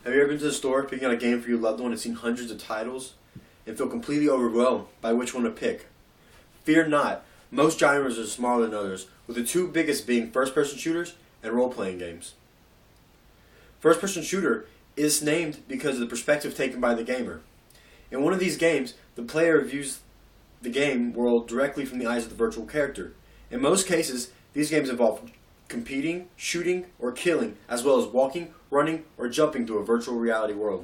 Have you ever been to the store picking out a game for your loved one and seen hundreds of titles and feel completely overwhelmed by which one to pick? Fear not, most genres are smaller than others, with the two biggest being first-person shooters and role-playing games. First-person shooter is named because of the perspective taken by the gamer. In one of these games, the player views the game world directly from the eyes of the virtual character. In most cases, these games involve competing, shooting, or killing, as well as walking, running, or jumping through a virtual reality world.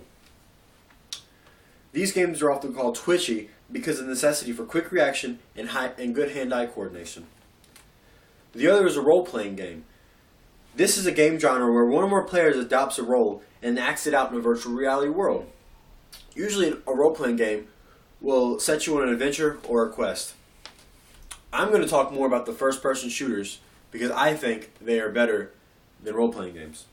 These games are often called twitchy because of the necessity for quick reaction and good hand-eye coordination. The other is a role-playing game. This is a game genre where one or more players adopts a role and acts it out in a virtual reality world. Usually a role-playing game will set you on an adventure or a quest. I'm going to talk more about the first-person shooters because I think they are better than role-playing games.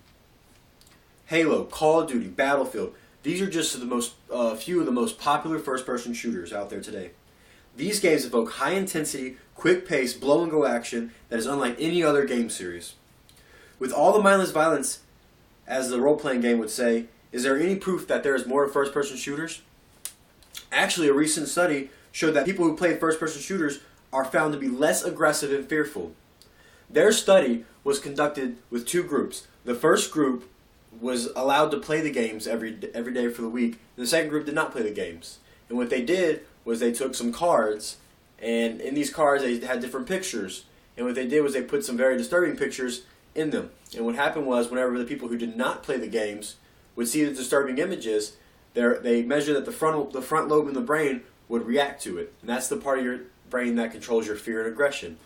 Halo, Call of Duty, Battlefield, these are just few of the most popular first-person shooters out there today. These games evoke high-intensity, quick-paced, blow-and-go action that is unlike any other game series. With all the mindless violence, as the role-playing game would say, is there any proof that there is more first-person shooters? Actually, a recent study showed that people who play first-person shooters are found to be less aggressive and fearful. Their study was conducted with two groups. The first group was allowed to play the games every day for the week, and the second group did not play the games. And what they did was they took some cards, and in these cards they had different pictures. And what they did was they put some very disturbing pictures in them. And what happened was whenever the people who did not play the games would see the disturbing images, they measured that the front lobe in the brain would react to it. And that's the part of your brain that controls your fear and aggression.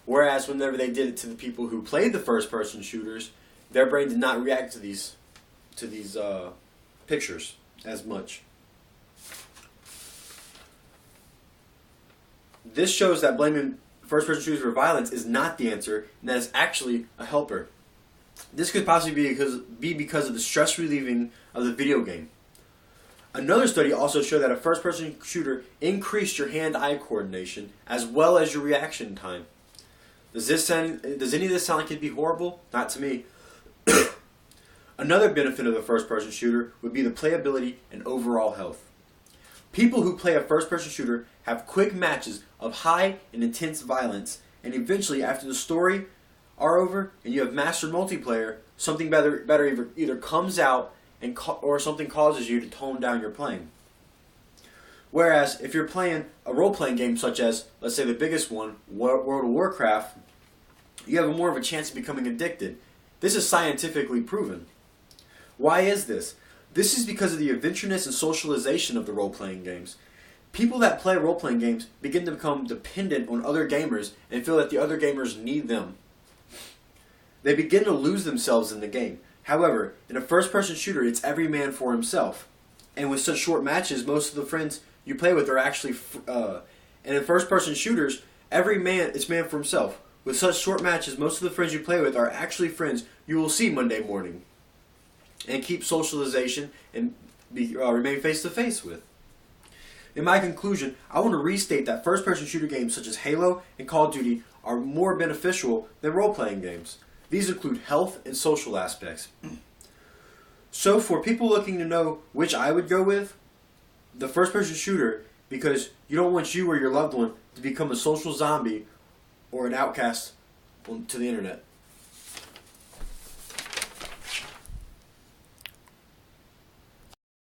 Whereas whenever they did it to the people who played the first-person shooters, their brain did not react to these pictures as much. This shows that blaming first-person shooters for violence is not the answer, and that it's actually a helper. This could possibly be because of the stress relieving of the video game. Another study also showed that a first-person shooter increased your hand-eye coordination as well as your reaction time. Does any of this sound like it'd be horrible? Not to me. Another benefit of a first-person shooter would be the playability and overall health. People who play a first-person shooter have quick matches of high and intense violence, and eventually, after the story are over and you have mastered multiplayer, something better either comes out or something causes you to tone down your playing. Whereas, if you're playing a role-playing game such as, let's say the biggest one, World of Warcraft, you have more of a chance of becoming addicted. This is scientifically proven. Why is this? This is because of the adventureness and socialization of the role-playing games. People that play role-playing games begin to become dependent on other gamers and feel that the other gamers need them. They begin to lose themselves in the game. However, in a first-person shooter, it's every man for himself. And with such short matches, most of the friends you play with are actually... and in first-person shooters, it's man for himself. With such short matches, most of the friends you play with are actually friends you will see Monday morning. And keep socialization and remain face-to-face with. In my conclusion, I want to restate that first-person shooter games such as Halo and Call of Duty are more beneficial than role-playing games. These include health and social aspects. So for people looking to know which I would go with, the first-person shooter, because you don't want you or your loved one to become a social zombie or an outcast to the internet.